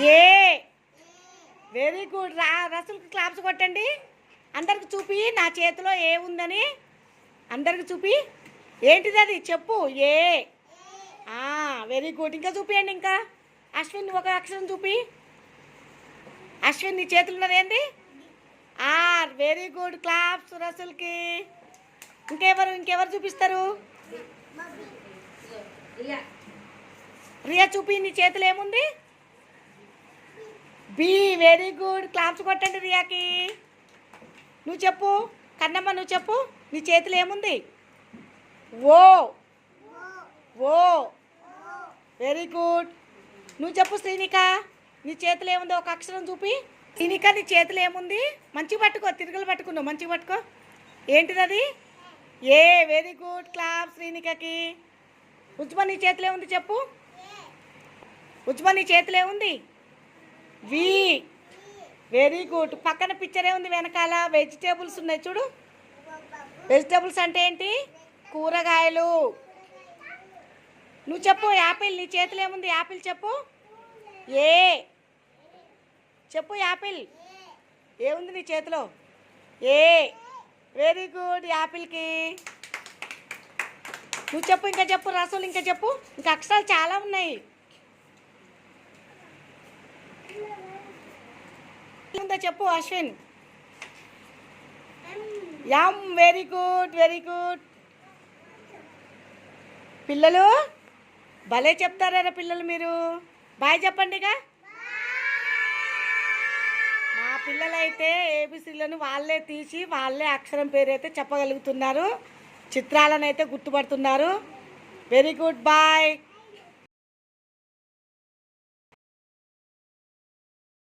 ఏ. Very good. రసూల్కి claps కొట్టండి. అందరికి చూపి నా చేతిలో ఏ ఉందని అందరికి చూపి. ఏంటిది అది చెప్పు. ఏ. Very good. ఇంకా చూపియండి. ఇంకా అశ్విన్ ఒక అక్షరం చూపి. అశ్విన్ నీ చేతులు ఉన్నది ఏంటి? ఆర్. Very good. క్లాప్స్ రసూల్కి. ఇంకెవరు చూపిస్తారు? రియా చూపి. నీ చేతులు ఏముంది? బి. Very good. క్లాప్స్ కొట్టండి రియాకి. నువ్వు చెప్పు కన్నమ్మ, నువ్వు చెప్పు నీ చేతులు ఏముంది? ఓ. ఓ. Very good. నువ్వు చెప్పు శ్రీనిక, నీ చేతులు ఏముంది? ఒక అక్షరం చూపి. శ్రీనిక నీ చేతులు ఏముంది? మంచిగా పట్టుకో, తిరుగులు పట్టుకున్నావు, మంచిగా పట్టుకో. ఏంటిది అది? ఏ. Very good. క్లాప్ శ్రీనికకి. ఉజ్మా నీ చేతులు ఏముంది చెప్పు. ఉజ్మా నీ చేతులు ఏముంది? వి. Very good. పక్కన పిక్చర్ ఏముంది? వెనకాల వెజిటేబుల్స్ ఉన్నాయి చూడు. వెజిటేబుల్స్ అంటే ఏంటి? కూరగాయలు. నువ్వు చెప్పు. యాపిల్ నీ చేతులు ఏముంది? యాపిల్ చెప్పు. ఏ. చెప్పు యాపిల్ ఏముంది నీ చేతిలో? ఏ. Very good. యాపిల్కి. నువ్వు చెప్పు. ఇంకా చెప్పు రసూల్. ఇంకా చెప్పు. ఇంకా అక్షరాలు చాలా ఉన్నాయి. ఉందా చెప్పు Ashwin. M. Very good. Very good. పిల్లలు భలే చెప్తారా పిల్లలు మీరు. బాయ్ చెప్పండిగా. మా పిల్లలైతే ఏబిసిలను వాళ్ళే తీసి వాళ్ళే అక్షరం పేరు అయితే చెప్పగలుగుతున్నారు. చిత్రాలను అయితే గుర్తుపడుతున్నారు. Very good. బాయ్.